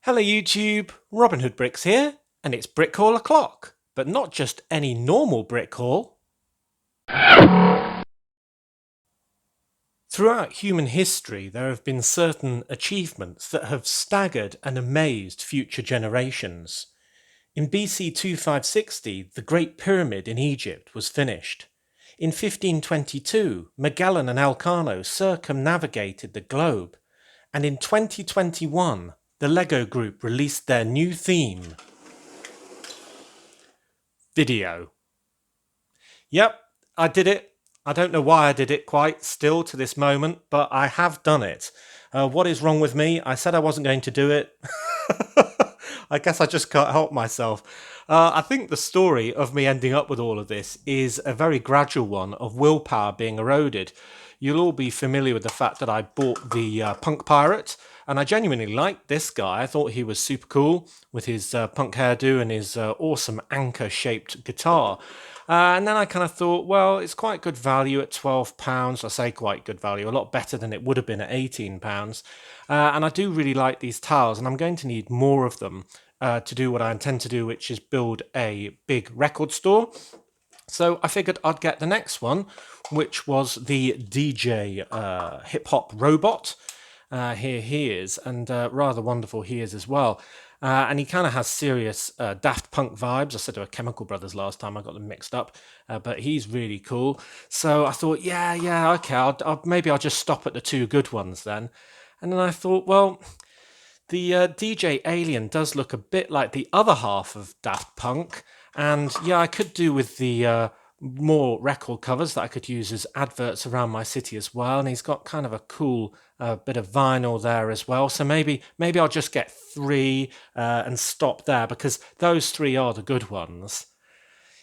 Hello YouTube, Robin Hood Bricks here, and it's Brick Hall o'clock, but not just any normal brick hall. Throughout human history, there have been certain achievements that have staggered and amazed future generations. In BC 2560, the Great Pyramid in Egypt was finished. In 1522, Magellan and Elcano circumnavigated the globe, and in 2021, the Lego Group released their new theme, Vidiyo. Yep, I did it. I don't know why I did it quite still to this moment, but I have done it. What is wrong with me? I said I wasn't going to do it. I guess I just can't help myself. I think the story of me ending up with all of this is a very gradual one of willpower being eroded. You'll all be familiar with the fact that I bought the punk pirate, and I genuinely liked this guy. I thought he was super cool with his punk hairdo and his awesome anchor-shaped guitar. And then I kind of thought, well, it's quite good value at £12. I say quite good value, a lot better than it would have been at £18. And I do really like these tiles, and I'm going to need more of them to do what I intend to do, which is build a big record store. So I figured I'd get the next one, which was the DJ hip-hop robot. Here he is, and rather wonderful he is as well. And he kind of has serious Daft Punk vibes. I said they were Chemical Brothers last time, I got them mixed up, but he's really cool. So I thought, yeah, okay, maybe I'll just stop at the two good ones then. And then I thought, well, the DJ Alien does look a bit like the other half of Daft Punk, and yeah, I could do with the more record covers that I could use as adverts around my city as well. And he's got kind of a cool bit of vinyl there as well. So maybe I'll just get three and stop there, because those three are the good ones.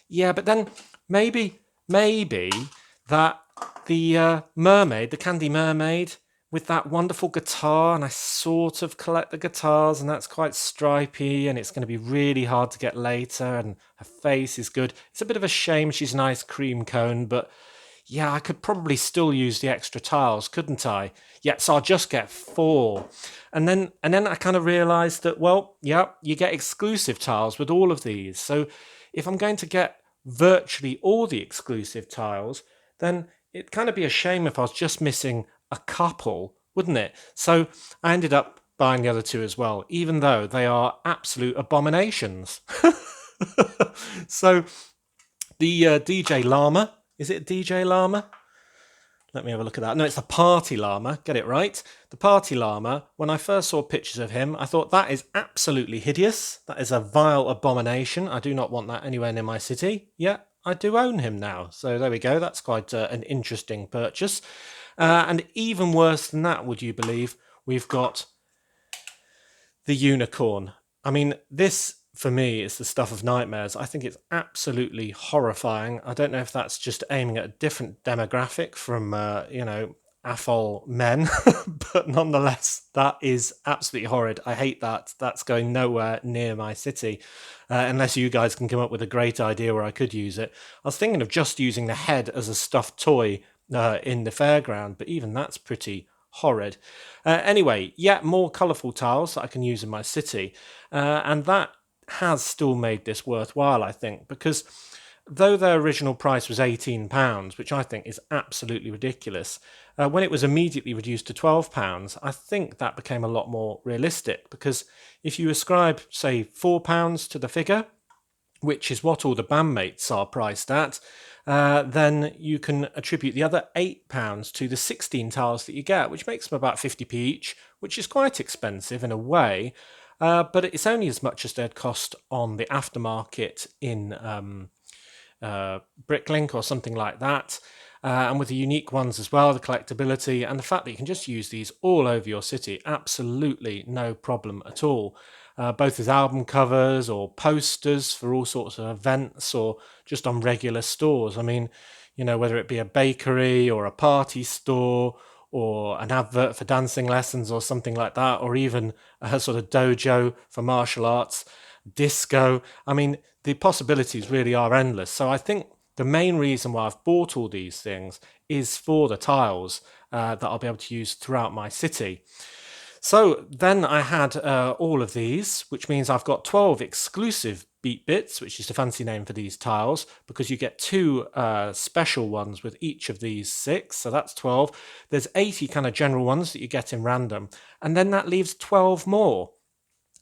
Yeah, but then maybe that the mermaid, the Candy Mermaid, with that wonderful guitar, and I sort of collect the guitars, and that's quite stripy, and it's going to be really hard to get later, and her face is good. It's a bit of a shame she's an ice cream cone, but yeah, I could probably still use the extra tiles, couldn't I? Yeah, so I'll just get four. And then I kind of realised that, well, yeah, you get exclusive tiles with all of these. So if I'm going to get virtually all the exclusive tiles, then it'd kind of be a shame if I was just missing a couple, wouldn't it? So I ended up buying the other two as well, even though they are absolute abominations. So the DJ Llama, is it DJ Llama? Let me have a look at that. No, it's the Party Llama. Get it right. The Party Llama, when I first saw pictures of him, I thought that is absolutely hideous. That is a vile abomination. I do not want that anywhere near my city. Yeah, I do own him now. So there we go. That's quite an interesting purchase. And even worse than that, would you believe, we've got the unicorn. I mean, this for me is the stuff of nightmares. I think it's absolutely horrifying. I don't know if that's just aiming at a different demographic from, AFOL men, but nonetheless, that is absolutely horrid. I hate that. That's going nowhere near my city, unless you guys can come up with a great idea where I could use it. I was thinking of just using the head as a stuffed toy in the fairground, but even that's pretty horrid. Anyway, yeah, more colourful tiles that I can use in my city, and that has still made this worthwhile, I think, because though their original price was £18, which I think is absolutely ridiculous, when it was immediately reduced to £12, I think that became a lot more realistic, because if you ascribe, say, £4 to the figure, which is what all the bandmates are priced at, then you can attribute the other £8 to the 16 tiles that you get, which makes them about 50p each, which is quite expensive in a way, but it's only as much as they'd cost on the aftermarket in Bricklink or something like that. And with the unique ones as well, the collectability, and the fact that you can just use these all over your city, absolutely no problem at all. Both as album covers or posters for all sorts of events, or just on regular stores. I mean, whether it be a bakery or a party store or an advert for dancing lessons or something like that, or even a sort of dojo for martial arts, disco. I mean, the possibilities really are endless. So I think the main reason why I've bought all these things is for the tiles that I'll be able to use throughout my city. So then I had all of these, which means I've got 12 exclusive beat bits, which is the fancy name for these tiles, because you get two special ones with each of these 6, so that's 12. There's 80 kind of general ones that you get in random, and then that leaves 12 more.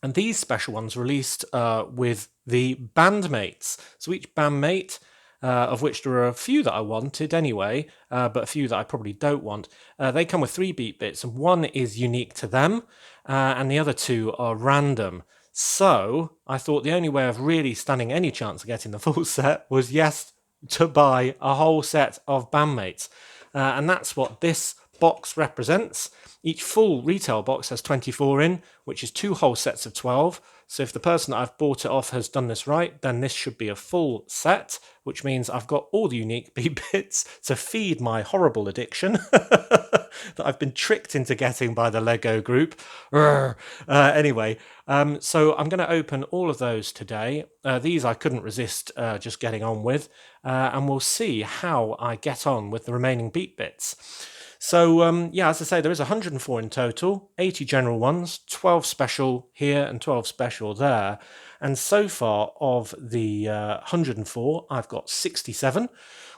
And these special ones released with the bandmates. So each bandmate, of which there are a few that I wanted anyway, but a few that I probably don't want, they come with 3 beat bits, and one is unique to them, and the other 2 are random. So I thought the only way of really standing any chance of getting the full set was, yes, to buy a whole set of bandmates. And that's what this box represents. Each full retail box has 24 in, which is 2 whole sets of 12. So if the person that I've bought it off has done this right, then this should be a full set, which means I've got all the unique bits to feed my horrible addiction that I've been tricked into getting by the Lego group. Anyway, so I'm going to open all of those today. These I couldn't resist just getting on with, and we'll see how I get on with the remaining beat bits. So, yeah, as I say, there is 104 in total, 80 general ones, 12 special here and 12 special there. And so far of the 104, I've got 67,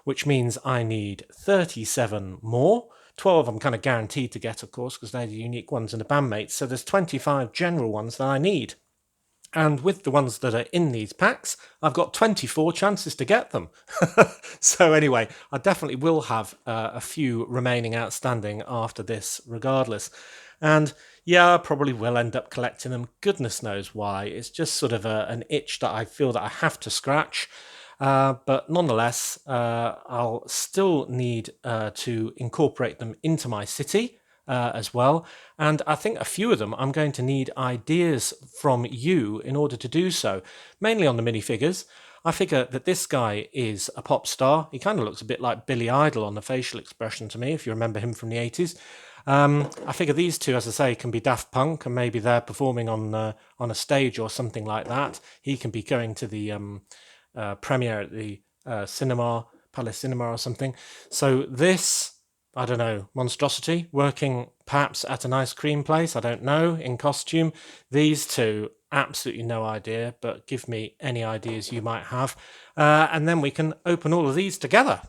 which means I need 37 more. 12 I'm kind of guaranteed to get, of course, because they're the unique ones in the bandmates. So there's 25 general ones that I need. And with the ones that are in these packs, I've got 24 chances to get them. So anyway, I definitely will have a few remaining outstanding after this regardless. And yeah, I probably will end up collecting them. Goodness knows why. It's just sort of an itch that I feel that I have to scratch. But nonetheless, I'll still need to incorporate them into my city. As well, and I think a few of them I'm going to need ideas from you in order to do so, mainly on the minifigures. I figure that this guy is a pop star. He kind of looks a bit like Billy Idol on the facial expression to me, if you remember him from the 80s. I figure these two, as I say, can be Daft Punk, and maybe they're performing on a stage or something like that. He can be going to the premiere at the cinema, Palace Cinema or something. So this, I don't know, monstrosity, working perhaps at an ice cream place, I don't know, in costume. These two, absolutely no idea, but give me any ideas you might have. And then we can open all of these together.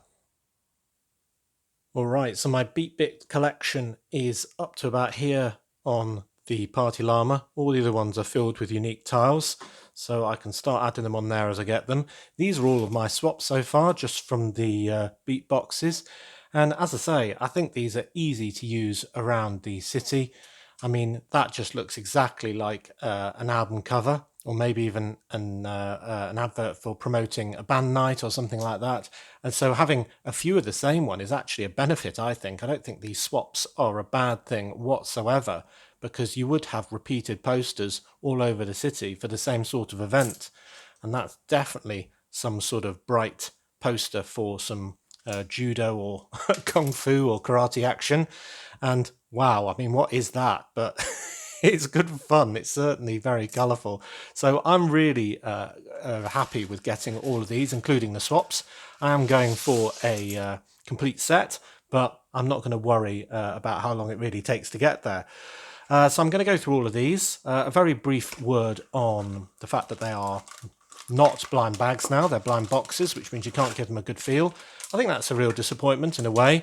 All right, so my Beat Bit collection is up to about here on the Party Llama. All the other ones are filled with unique tiles, so I can start adding them on there as I get them. These are all of my swaps so far, just from the beat boxes. And as I say, I think these are easy to use around the city. I mean, that just looks exactly like an album cover, or maybe even an advert for promoting a band night or something like that. And so having a few of the same one is actually a benefit, I think. I don't think these swaps are a bad thing whatsoever, because you would have repeated posters all over the city for the same sort of event. And that's definitely some sort of bright poster for some judo or kung fu or karate action. And wow, I mean, what is that? But it's good fun. It's certainly very colourful. So I'm really happy with getting all of these, including the swaps. I am going for a complete set, but I'm not going to worry about how long it really takes to get there. So I'm going to go through all of these. A very brief word on the fact that they are not blind bags now. They're blind boxes, which means you can't give them a good feel. I think that's a real disappointment in a way.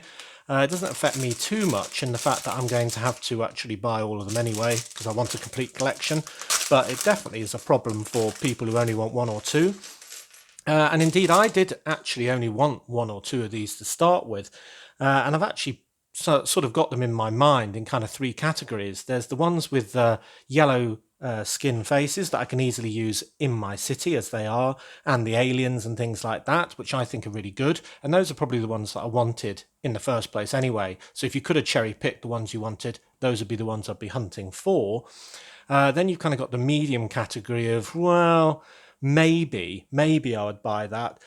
It doesn't affect me too much in the fact that I'm going to have to actually buy all of them anyway, because I want a complete collection. But it definitely is a problem for people who only want 1 or 2. And indeed, I did actually only want 1 or 2 of these to start with. And I've actually sort of got them in my mind in kind of 3 categories. There's the ones with yellow skin faces that I can easily use in my city as they are, and the aliens and things like that, which I think are really good. And those are probably the ones that I wanted in the first place anyway. So if you could have cherry picked the ones you wanted, those would be the ones I'd be hunting for. Then you've kind of got the medium category of, well, maybe I would buy that.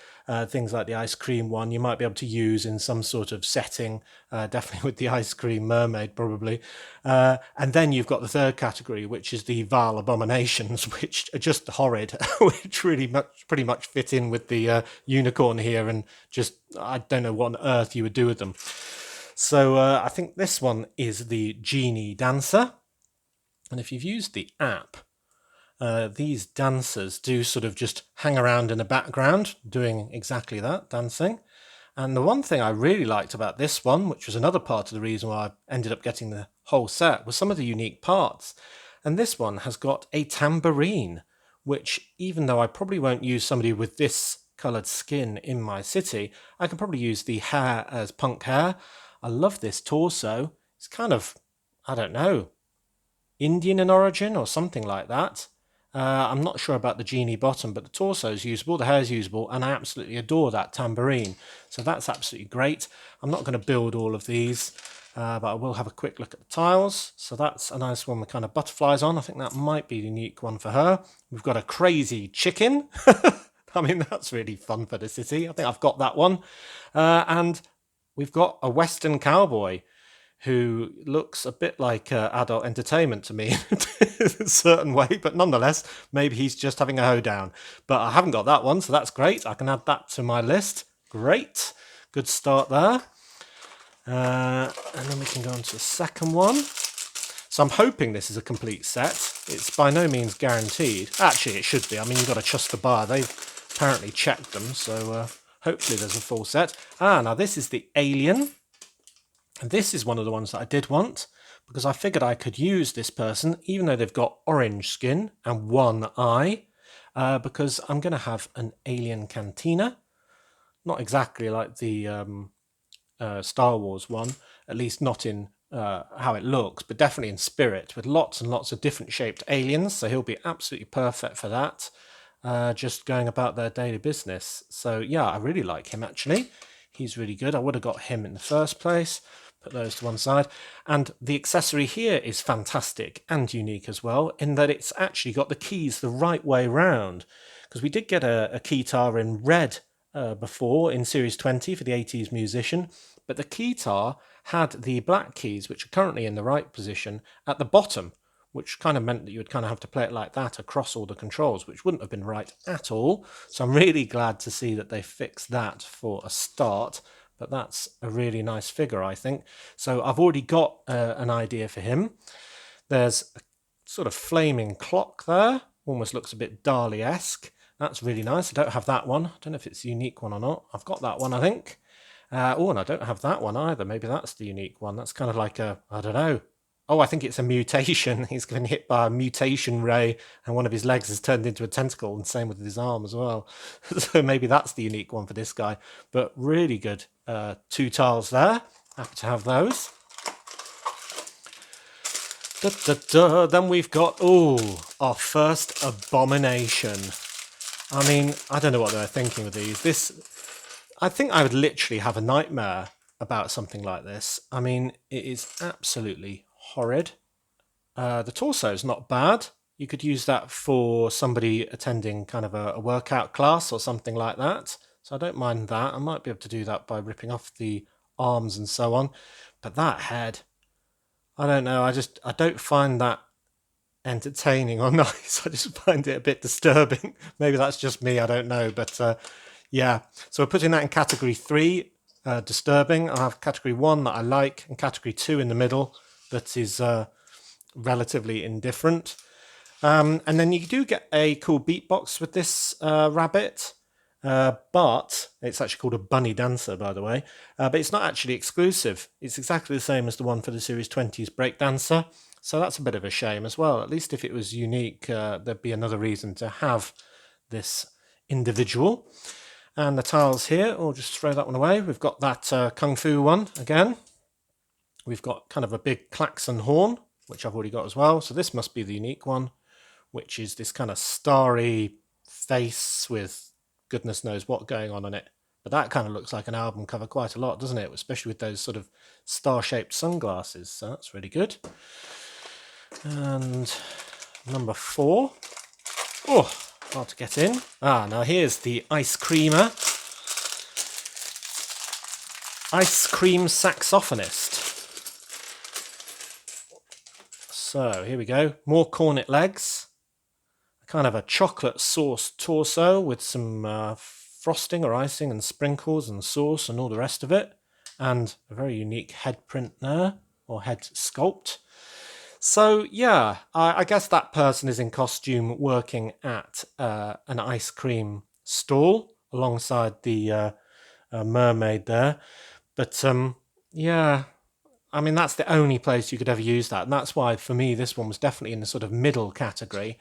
Things like the ice cream one you might be able to use in some sort of setting, definitely with the ice cream mermaid probably. And then you've got the third category, which is the vile abominations, which are just horrid, which really pretty much fit in with the unicorn here, and just I don't know what on earth you would do with them. So I think this one is the genie dancer. And if you've used the app, these dancers do sort of just hang around in the background doing exactly that, dancing. And the one thing I really liked about this one, which was another part of the reason why I ended up getting the whole set, was some of the unique parts. And this one has got a tambourine, which even though I probably won't use somebody with this coloured skin in my city, I can probably use the hair as punk hair. I love this torso. It's kind of, I don't know, Indian in origin or something like that. I'm not sure about the genie bottom, but the torso is usable, the hair is usable, and I absolutely adore that tambourine. So that's absolutely great. I'm not going to build all of these, but I will have a quick look at the tiles. So that's a nice one with kind of butterflies on. I think that might be a unique one for her. We've got a crazy chicken. I mean, that's really fun for the city. I think I've got that one. And we've got a Western cowboy who looks a bit like adult entertainment to me in a certain way, but nonetheless, maybe he's just having a hoedown. But I haven't got that one, so that's great. I can add that to my list. Great. Good start there. And then we can go on to the second one. So I'm hoping this is a complete set. It's by no means guaranteed. Actually, it should be. I mean, you've got to trust the buyer. They've apparently checked them, so hopefully there's a full set. Now this is the alien. And this is one of the ones that I did want, because I figured I could use this person, even though they've got orange skin and one eye, because I'm going to have an alien cantina. Not exactly like the Star Wars one, at least not in how it looks, but definitely in spirit, with lots and lots of different shaped aliens, so he'll be absolutely perfect for that, just going about their daily business. So yeah, I really like him actually. He's really good. I would have got him in the first place. Put those to one side. And the accessory here is fantastic and unique as well, in that it's actually got the keys the right way round. Because we did get a keytar in red before in Series 20 for the 80s musician, but the keytar had the black keys, which are currently in the right position, at the bottom, which kind of meant that you would kind of have to play it like that across all the controls, which wouldn't have been right at all. So I'm really glad to see that they fixed that for a start. But that's a really nice figure, I think. So I've already got an idea for him. There's a sort of flaming clock there. Almost looks a bit Dali-esque. That's really nice. I don't have that one. I don't know if it's a unique one or not. I've got that one, I think. And I don't have that one either. Maybe that's the unique one. That's kind of like a, I don't know. Oh, I think it's a mutation. He's been hit by a mutation ray and one of his legs has turned into a tentacle, and same with his arm as well. So maybe that's the unique one for this guy. But really good. 2 tiles there. Happy to have those. Then we've got, our first abomination. I mean, I don't know what they're thinking with these. I think I would literally have a nightmare about something like this. I mean, it is absolutely horrid. The torso is not bad. You could use that for somebody attending kind of a workout class or something like that. So I don't mind that. I might be able to do that by ripping off the arms and so on. But that head, I don't know. I don't find that entertaining or nice. I just find it a bit disturbing. Maybe that's just me. I don't know. But yeah. So we're putting that in category 3, disturbing. I have category 1 that I like and category 2 in the middle that is relatively indifferent. And then you do get a cool beatbox with this rabbit. But it's actually called a bunny dancer, by the way. But it's not actually exclusive. It's exactly the same as the one for the Series 20's break dancer. So that's a bit of a shame as well. At least if it was unique, there'd be another reason to have this individual. And the tiles here, we'll just throw that one away. We've got that Kung Fu one again. We've got kind of a big klaxon horn, which I've already got as well. So this must be the unique one, which is this kind of starry face with goodness knows what going on it. But that kind of looks like an album cover quite a lot, doesn't it? Especially with those sort of star-shaped sunglasses. So that's really good. And number 4. Oh, hard to get in. Now here's the ice creamer. Ice cream saxophonist. So here we go. More cornet legs. Kind of a chocolate sauce torso with some frosting or icing and sprinkles and sauce and all the rest of it. And a very unique head print there, or head sculpt. So yeah, I guess that person is in costume working at an ice cream stall alongside the mermaid there. But yeah, I mean that's the only place you could ever use that, and that's why for me this one was definitely in the sort of middle category.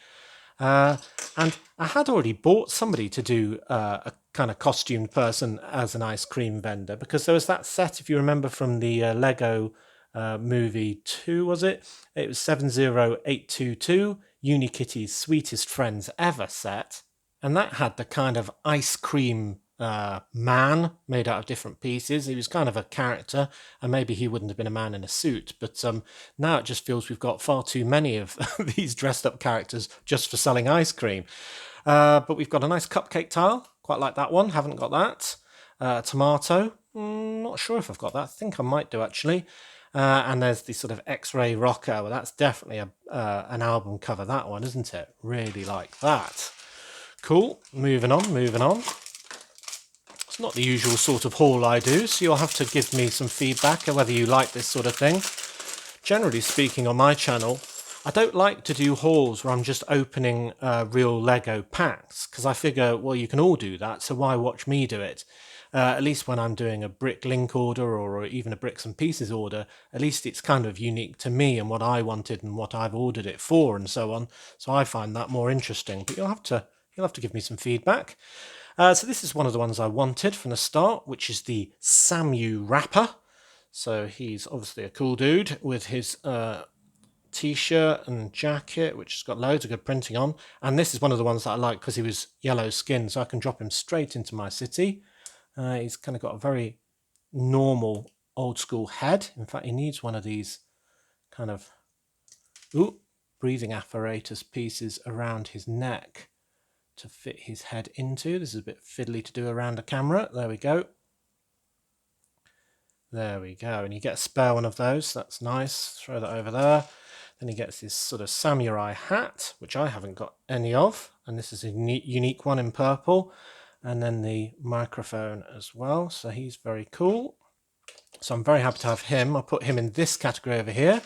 Uh, and I had already bought somebody to do a kind of costumed person as an ice cream vendor because there was that set, if you remember from the Lego movie 2, was it? It was 70822, Unikitty's Sweetest Friends Ever set. And that had the kind of ice cream man made out of different pieces. He was kind of a character, and maybe he wouldn't have been a man in a suit. But now it just feels we've got far too many of these dressed up characters just for selling ice cream. But we've got a nice cupcake tile, quite like that one. Haven't got that. Tomato, not sure if I've got that. I think I might do actually. And there's the sort of X-ray rocker. Well, that's definitely an album cover, that one, isn't it? Really like that. Cool. Moving on, moving on. It's not the usual sort of haul I do, so you'll have to give me some feedback on whether you like this sort of thing. Generally speaking, on my channel, I don't like to do hauls where I'm just opening real Lego packs, because I figure, well, you can all do that, so why watch me do it? At least when I'm doing a brick link order or even a bricks and pieces order, at least it's kind of unique to me and what I wanted and what I've ordered it for and so on. So I find that more interesting. But you'll have to give me some feedback. So this is one of the ones I wanted from the start, which is the Samu Rapper. So he's obviously a cool dude with his t-shirt and jacket, which has got loads of good printing on. And this is one of the ones that I like because he was yellow skinned, so I can drop him straight into my city. He's kind of got a very normal old school head. In fact, he needs one of these kind of breathing apparatus pieces around his neck to fit his head into. This is a bit fiddly to do around a camera. There we go. There we go. And you get a spare one of those. That's nice. Throw that over there. Then he gets this sort of samurai hat, which I haven't got any of. And this is a unique one in purple. And then the microphone as well. So he's very cool. So I'm very happy to have him. I'll put him in this category over here.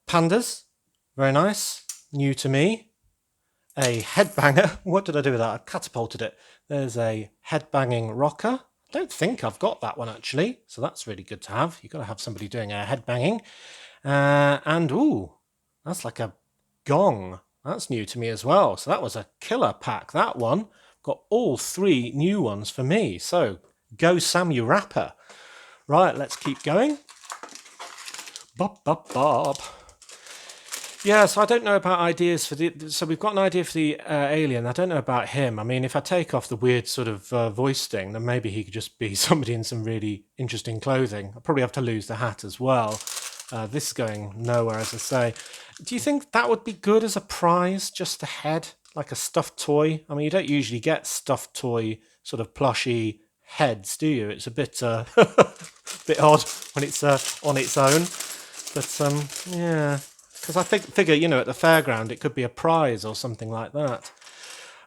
Pandas. Very nice. New to me. A headbanger. What did I do with that? I catapulted it. There's a headbanging rocker. I don't think I've got that one actually. So that's really good to have. You've got to have somebody doing a headbanging. And ooh, that's like a gong. That's new to me as well. So that was a killer pack, that one. Got all three new ones for me. So go Samu Rapper. Right, let's keep going. Bop, bop, bop. Yeah, so I don't know about ideas for the... So we've got an idea for the alien. I don't know about him. I mean, if I take off the weird sort of voice thing, then maybe he could just be somebody in some really interesting clothing. I'll probably have to lose the hat as well. This is going nowhere, as I say. Do you think that would be good as a prize, just the head, like a stuffed toy? I mean, you don't usually get stuffed toy sort of plushy heads, do you? It's a bit bit odd when it's on its own. But yeah, because I figure, you know, at the fairground it could be a prize or something like that.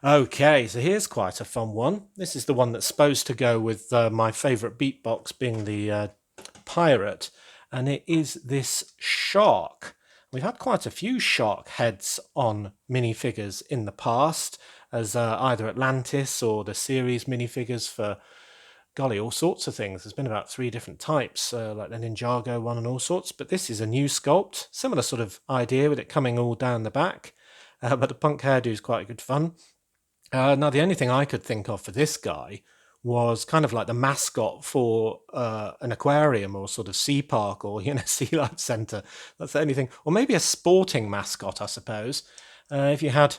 Okay, so here's quite a fun one. This is the one that's supposed to go with my favourite beatbox being the pirate. And it is this shark. We've had quite a few shark heads on minifigures in the past, as either Atlantis or the series minifigures for, golly, all sorts of things. There's been about 3 different types, like the Ninjago one and all sorts. But this is a new sculpt, similar sort of idea with it coming all down the back. But the punk hairdo is quite good fun. Now, the only thing I could think of for this guy was kind of like the mascot for an aquarium or sort of sea park or, you know, sea life centre. That's the only thing. Or maybe a sporting mascot, I suppose. If you had,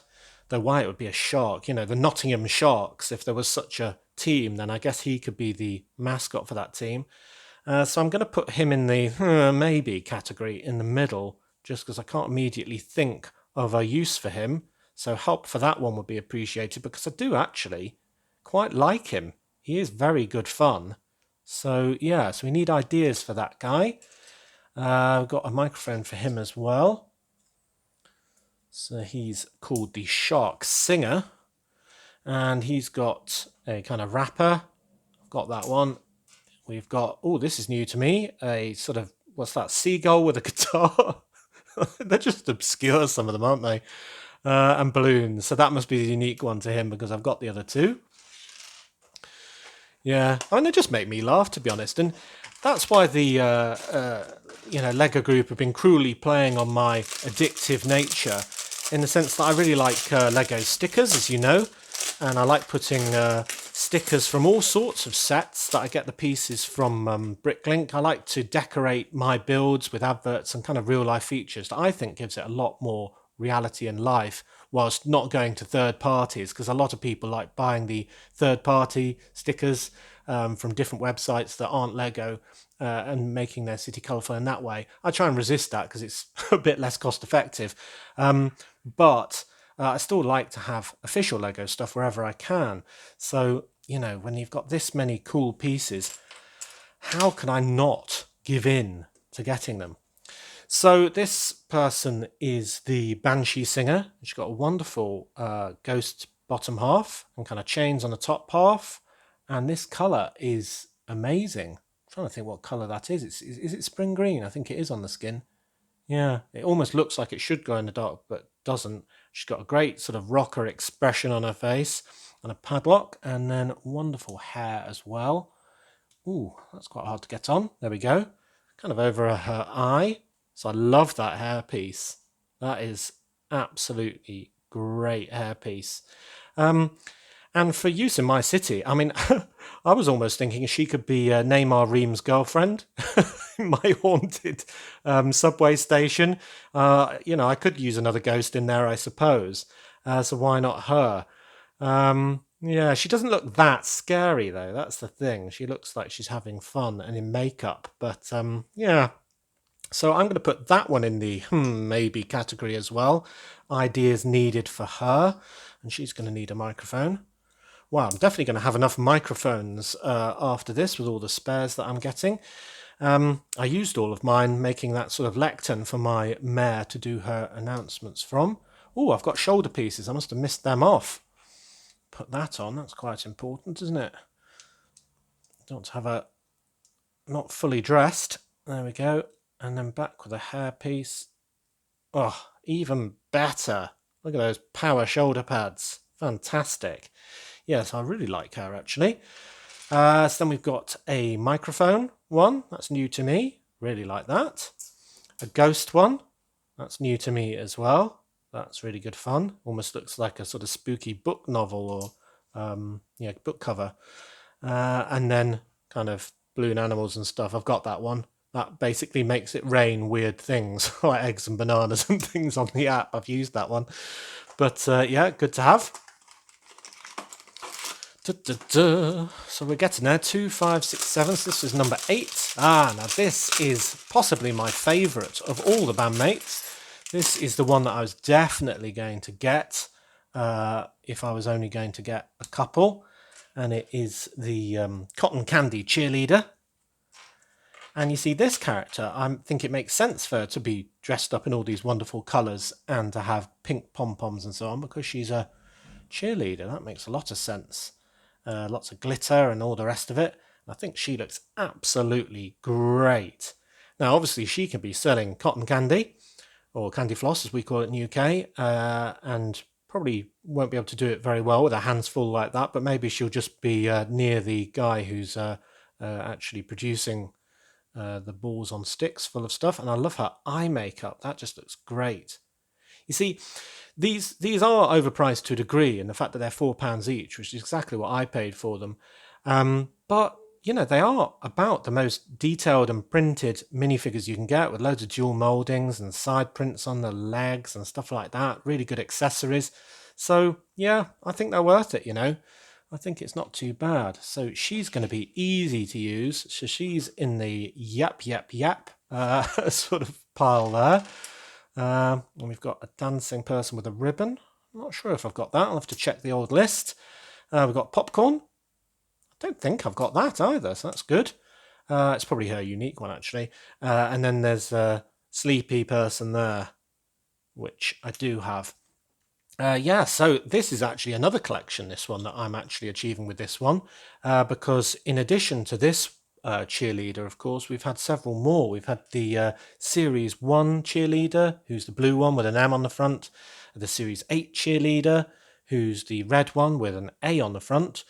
though why it would be a shark, you know, the Nottingham Sharks, if there was such a team, then I guess he could be the mascot for that team. So I'm going to put him in the maybe category in the middle, just because I can't immediately think of a use for him. So help for that one would be appreciated, because I do actually quite like him. He is very good fun. So yeah, so we need ideas for that guy. We've got a microphone for him as well. So he's called the Shark Singer. And he's got a kind of rapper. I've got that one. We've got, oh, this is new to me, a sort of, what's that, seagull with a guitar. They're just obscure, some of them, aren't they? And balloons. So that must be the unique one to him because I've got the other two. Yeah, I mean, they just make me laugh, to be honest. And that's why the Lego group have been cruelly playing on my addictive nature, in the sense that I really like Lego stickers, as you know, and I like putting stickers from all sorts of sets that I get the pieces from Bricklink. I like to decorate my builds with adverts and kind of real life features that I think gives it a lot more reality and life, whilst not going to third parties, because a lot of people like buying the third party stickers from different websites that aren't Lego and making their city colourful in that way. I try and resist that because it's a bit less cost effective. But I still like to have official Lego stuff wherever I can. So, when you've got this many cool pieces, how can I not give in to getting them? So this person is the Banshee singer. She's got a wonderful ghost bottom half and kind of chains on the top half. And this colour is amazing. I'm trying to think what colour that is. Is it spring green? I think it is on the skin. Yeah, it almost looks like it should go in the dark, but doesn't. She's got a great sort of rocker expression on her face and a padlock, and then wonderful hair as well. Ooh, that's quite hard to get on. There we go. Kind of over her eye. So I love that hairpiece. That is absolutely great hairpiece. And for use in my city, I mean, I was almost thinking she could be Neymar Ream's girlfriend in my haunted subway station. I could use another ghost in there, I suppose. So why not her? Yeah, she doesn't look that scary, though. That's the thing. She looks like she's having fun and in makeup. But yeah. So I'm going to put that one in the maybe category as well. Ideas needed for her. And she's going to need a microphone. Wow, I'm definitely going to have enough microphones after this with all the spares that I'm getting. I used all of mine making that sort of lectern for my mare to do her announcements from. Oh, I've got shoulder pieces. I must have missed them off. Put that on. That's quite important, isn't it? Don't have her not fully dressed. There we go. And then back with a hairpiece. Oh, even better. Look at those power shoulder pads. Fantastic. Yes, I really like her, actually. So then we've got a microphone one. That's new to me. Really like that. A ghost one. That's new to me as well. That's really good fun. Almost looks like a sort of spooky book novel or book cover. And then kind of balloon animals and stuff. I've got that one. That basically makes it rain weird things like eggs and bananas and things on the app. I've used that one. But yeah, good to have. So we're getting there. 2, 5, 6, 7. So this is number 8. Now this is possibly my favourite of all the bandmates. This is the one that I was definitely going to get if I was only going to get a couple. And it is the cotton candy cheerleader. And you see this character, I think it makes sense for her to be dressed up in all these wonderful colours and to have pink pom-poms and so on, because she's a cheerleader. That makes a lot of sense. Lots of glitter and all the rest of it. I think she looks absolutely great. Now, obviously, she can be selling cotton candy, or candy floss, as we call it in the UK, and probably won't be able to do it very well with her hands full like that, but maybe she'll just be near the guy who's actually producing the balls on sticks full of stuff. And I love her eye makeup. That just looks great. You see, these are overpriced to a degree in the fact that they're £4 each, which is exactly what I paid for them. But, they are about the most detailed and printed minifigures you can get, with loads of dual mouldings and side prints on the legs and stuff like that. Really good accessories. So, yeah, I think they're worth it, I think it's not too bad. So she's going to be easy to use. So she's in the yap sort of pile there. And we've got a dancing person with a ribbon. I'm not sure if I've got that. I'll have to check the old list. We've got popcorn. I don't think I've got that either, so that's good. It's probably her unique one, actually. And then there's a sleepy person there, which I do have. So this is actually another collection, this one, that I'm actually achieving with this one, because in addition to this cheerleader, of course, we've had several more. We've had the Series 1 cheerleader, who's the blue one with an M on the front. The Series 8 cheerleader, who's the red one with an A on the front.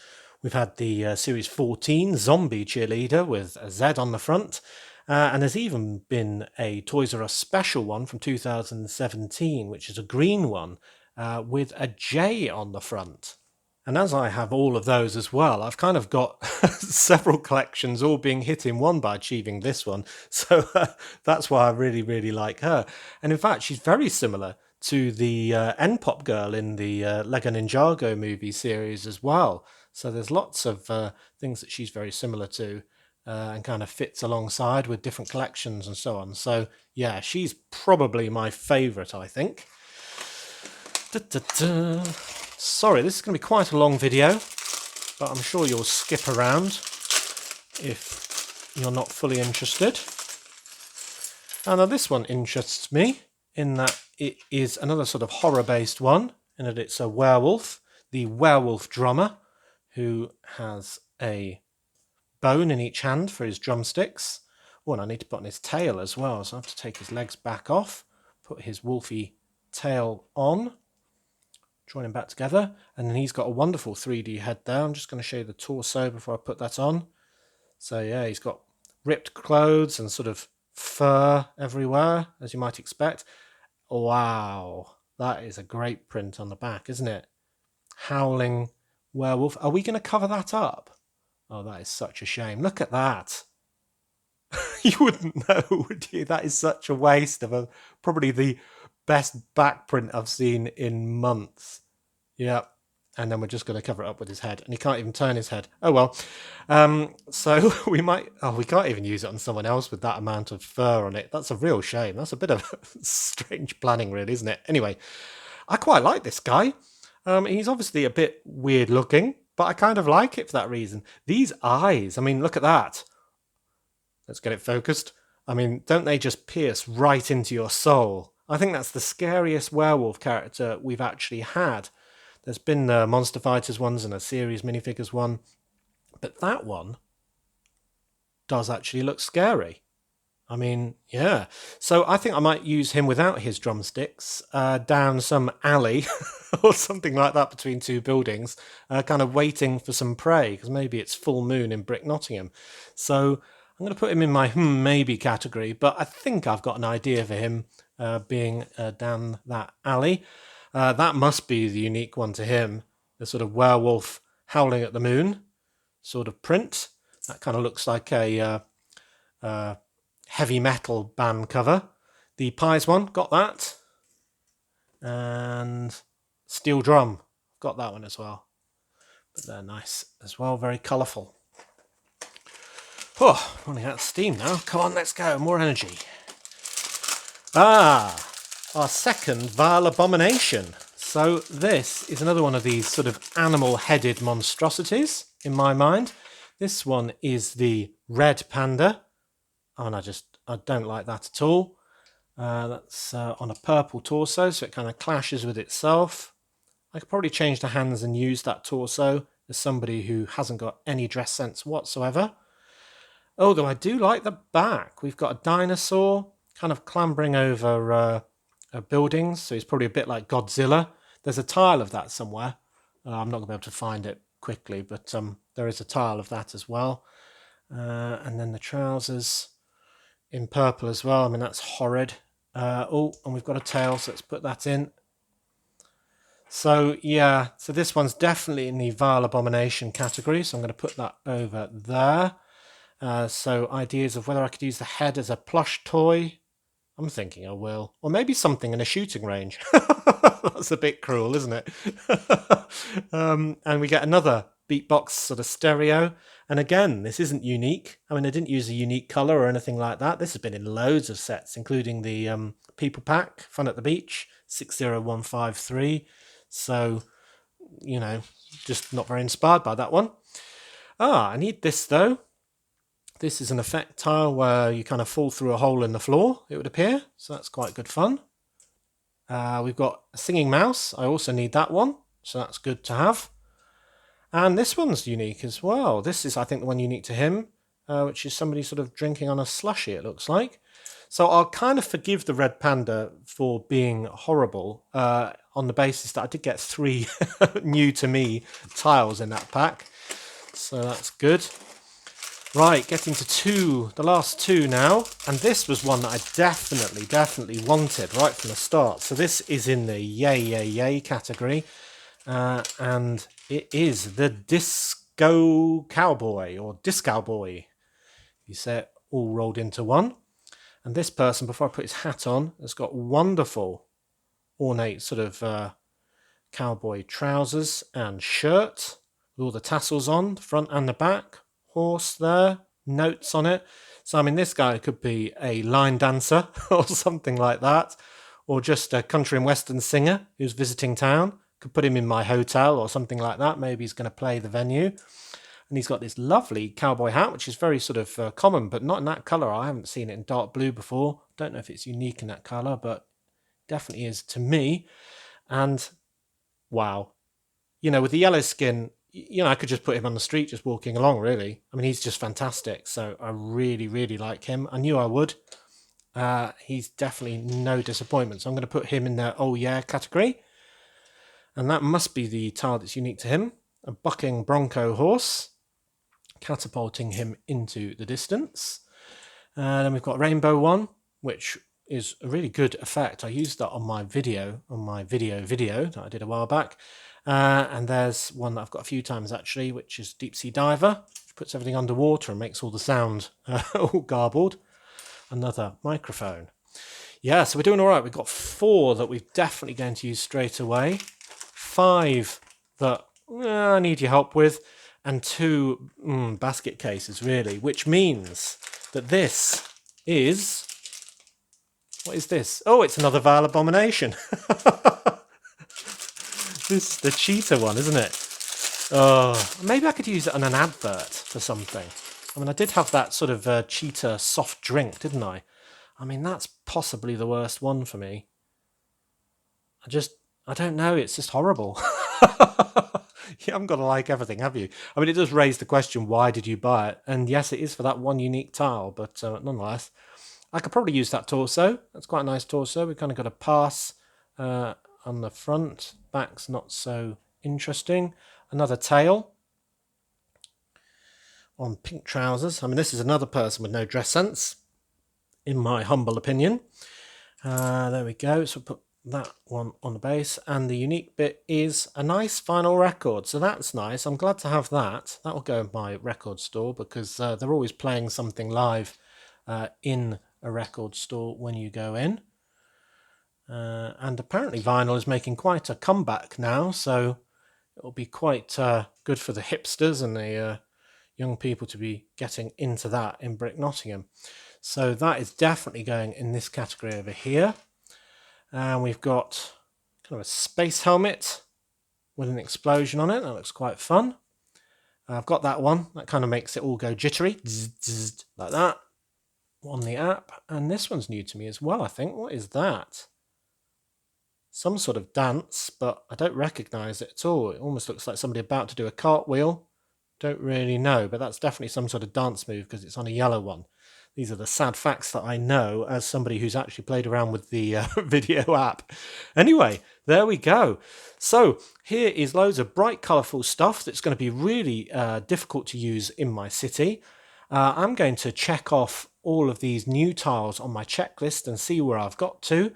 We've had the Series 14 zombie cheerleader with a Z on the front. And there's even been a Toys R Us special one from 2017, which is a green one with a J on the front. And as I have all of those as well, I've kind of got several collections all being hit in one by achieving this one. So that's why I really, really like her. And in fact, she's very similar to the N-Pop girl in the Lego Ninjago movie series as well. So there's lots of things that she's very similar to and kind of fits alongside with different collections and so on. So yeah, she's probably my favourite, I think. Sorry, this is going to be quite a long video, but I'm sure you'll skip around if you're not fully interested. And now this one interests me in that it is another sort of horror-based one, in that it's a werewolf, the werewolf drummer, who has a bone in each hand for his drumsticks. Oh, and I need to put on his tail as well, so I have to take his legs back off, put his wolfy tail on, join him back together, and then he's got a wonderful 3D head there. I'm just going to show you the torso before I put that on. So yeah, he's got ripped clothes and sort of fur everywhere, as you might expect. Wow, that is a great print on the back, isn't it? Howling werewolf. Are we going to cover that up? Oh, that is such a shame. Look at that. You wouldn't know, would you? That is such a waste of probably the best back print I've seen in months. Yeah. And then we're just going to cover it up with his head. And he can't even turn his head. Oh, well. So we might... Oh, we can't even use it on someone else with that amount of fur on it. That's a real shame. That's a bit of strange planning, really, isn't it? Anyway, I quite like this guy. He's obviously a bit weird looking, but I kind of like it for that reason. These eyes, I mean, look at that. Let's get it focused. I mean, don't they just pierce right into your soul? I think that's the scariest werewolf character we've actually had. There's been Monster Fighters ones and a series minifigures one, but that one does actually look scary. I mean, yeah. So I think I might use him without his drumsticks down some alley or something like that between two buildings, kind of waiting for some prey, because maybe it's full moon in Brick Nottingham. So I'm going to put him in my maybe category, but I think I've got an idea for him being down that alley. That must be the unique one to him, the sort of werewolf howling at the moon sort of print. That kind of looks like a heavy metal band cover. The Pies one, got that. And Steel Drum, got that one as well. But they're nice as well, very colourful. Oh, running out of steam now. Come on, let's go, more energy. Our second vile abomination. So this is another one of these sort of animal-headed monstrosities, in my mind. This one is the red panda. Oh, and I don't like that at all. That's on a purple torso, so it kind of clashes with itself. I could probably change the hands and use that torso as somebody who hasn't got any dress sense whatsoever. Although I do like the back. We've got a dinosaur kind of clambering over buildings, so he's probably a bit like Godzilla. There's a tile of that somewhere. I'm not going to be able to find it quickly, but there is a tile of that as well. And then the trousers in purple as well. I mean, that's horrid. And we've got a tail, so let's put that in. So, yeah, so this one's definitely in the vile abomination category, so I'm going to put that over there. So ideas of whether I could use the head as a plush toy. I'm thinking I will. Or maybe something in a shooting range. That's a bit cruel, isn't it? And we get another beatbox sort of stereo. And again, this isn't unique. I mean, I didn't use a unique colour or anything like that. This has been in loads of sets, including the People Pack, Fun at the Beach, 60153. So, you know, just not very inspired by that one. I need this though. This is an effect tile where you kind of fall through a hole in the floor, it would appear. So that's quite good fun. We've got a singing mouse. I also need that one. So that's good to have. And this one's unique as well. This is, I think, the one unique to him. which is somebody sort of drinking on a slushy, it looks like. So I'll kind of forgive the red panda for being horrible on the basis that I did get 3 new to me tiles in that pack. So that's good. Right, getting to the last 2 now. And this was one that I definitely wanted right from the start. So this is in the yay category. And it is the disco cowboy, or discowboy. You say it all rolled into one. And this person, before I put his hat on, has got wonderful ornate sort of cowboy trousers and shirt with all the tassels on, the front and the back. Horse there, notes on it. So I mean, this guy could be a line dancer or something like that, or just a country and western singer who's visiting town. Could put him in my hotel or something like that. Maybe he's going to play the venue. And he's got this lovely cowboy hat, which is very sort of common, but not in that colour. I haven't seen it in dark blue before. Don't know if it's unique in that colour, but definitely is to me. And wow, with the yellow skin, I could just put him on the street just walking along, really. I mean, he's just fantastic. So I really like him. I knew I would. He's definitely no disappointment. So I'm going to put him in the oh yeah category. And that must be the tile that's unique to him. A bucking bronco horse, catapulting him into the distance. Then we've got rainbow one, which is a really good effect. I used that on my video that I did a while back. And there's one that I've got a few times actually, which is deep sea diver, which puts everything underwater and makes all the sound all garbled. Another microphone. Yeah, so we're doing all right. We've got 4 that we're definitely going to use straight away, 5 that I need your help with, and 2 basket cases really, which means that this is, what is this? Oh, it's another vile abomination. This is the cheetah one, isn't it? Oh, maybe I could use it on an advert for something. I mean, I did have that sort of cheetah soft drink, didn't I? I mean, that's possibly the worst one for me. I don't know, it's just horrible. You haven't got to like everything, have you? I mean, it does raise the question, why did you buy it? And yes, it is for that one unique tile, but nonetheless, I could probably use that torso. That's quite a nice torso. We've kind of got a pass on the front. Back's not so interesting. Another tail on pink trousers. I mean, this is another person with no dress sense, in my humble opinion. There we go. So we'll put that one on the base, and the unique bit is a nice vinyl record, so that's nice. I'm glad to have that. That will go in my record store, because they're always playing something live in a record store when you go in, and apparently vinyl is making quite a comeback now, so it'll be quite good for the hipsters and the young people to be getting into that in Brick Nottingham. So that is definitely going in this category over here. And we've got kind of a space helmet with an explosion on it. That looks quite fun. I've got that one. That kind of makes it all go jittery, like that, on the app. And this one's new to me as well, I think. What is that? Some sort of dance, but I don't recognise it at all. It almost looks like somebody about to do a cartwheel. Don't really know, but that's definitely some sort of dance move because it's on a yellow one. These are the sad facts that I know as somebody who's actually played around with the Vidiyo app. Anyway, there we go. So here is loads of bright, colourful stuff that's going to be really difficult to use in my city. I'm going to check off all of these new tiles on my checklist and see where I've got to.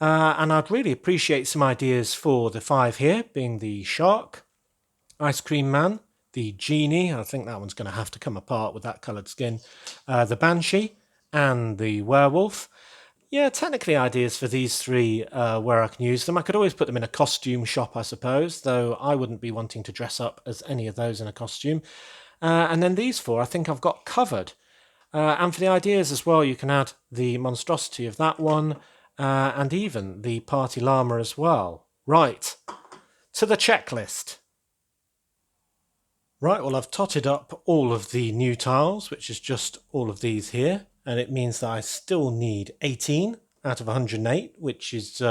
And I'd really appreciate some ideas for the 5 here, being the shark, ice cream man, the genie, I think that one's going to have to come apart with that coloured skin, the banshee, and the werewolf. Yeah, technically ideas for these 3 where I can use them. I could always put them in a costume shop, I suppose, though I wouldn't be wanting to dress up as any of those in a costume. And then these 4 I think I've got covered. And for the ideas as well, you can add the monstrosity of that one, and even the party llama as well. Right, to the checklist. Right, well, I've totted up all of the new tiles, which is just all of these here, and it means that I still need 18 out of 108, which is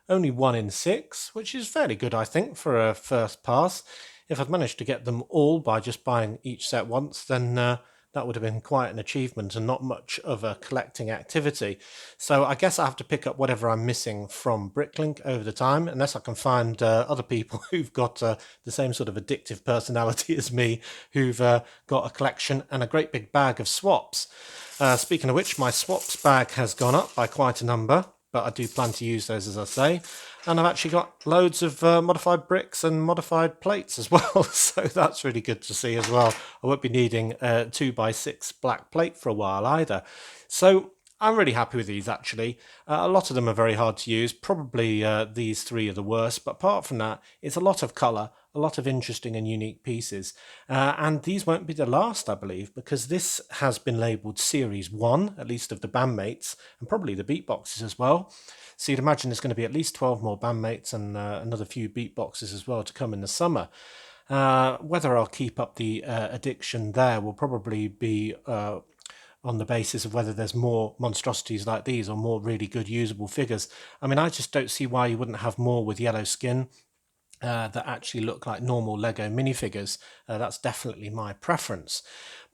only 1 in 6, which is fairly good, I think, for a first pass. If I'd managed to get them all by just buying each set once, then that that would have been quite an achievement and not much of a collecting activity. So I guess I have to pick up whatever I'm missing from Bricklink over the time, unless I can find other people who've got the same sort of addictive personality as me, who've got a collection and a great big bag of swaps. Speaking of which, my swaps bag has gone up by quite a number, but I do plan to use those, as I say. And I've actually got loads of modified bricks and modified plates as well, so that's really good to see as well. I won't be needing a 2x6 black plate for a while either. So I'm really happy with these, actually. A lot of them are very hard to use. Probably these three are the worst, but apart from that, it's a lot of colour, a lot of interesting and unique pieces. And these won't be the last, I believe, because this has been labelled Series 1, at least of the bandmates, and probably the beatboxes as well. So you'd imagine there's going to be at least 12 more bandmates and another few beatboxes as well to come in the summer. Whether I'll keep up the addiction there will probably be on the basis of whether there's more monstrosities like these or more really good usable figures. I mean, I just don't see why you wouldn't have more with yellow skin that actually look like normal Lego minifigures. That's definitely my preference.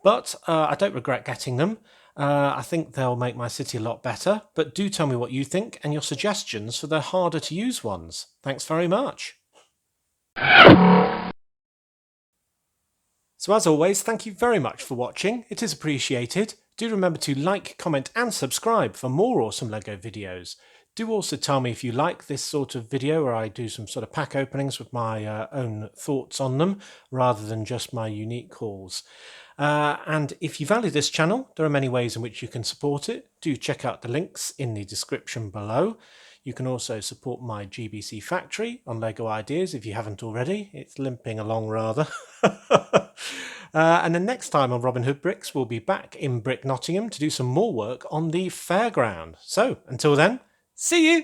But I don't regret getting them. I think they'll make my city a lot better, but do tell me what you think and your suggestions for the harder to use ones. Thanks very much. So as always, thank you very much for watching. It is appreciated. Do remember to like, comment and subscribe for more awesome Lego videos. Do also tell me if you like this sort of video where I do some sort of pack openings with my own thoughts on them rather than just my unique hauls. And if you value this channel, there are many ways in which you can support it. Do check out the links in the description below. You can also support my GBC factory on Lego Ideas if you haven't already. It's limping along rather. And then next time on Robin Hood Bricks, we'll be back in Brick Nottingham to do some more work on the fairground. So until then, see you!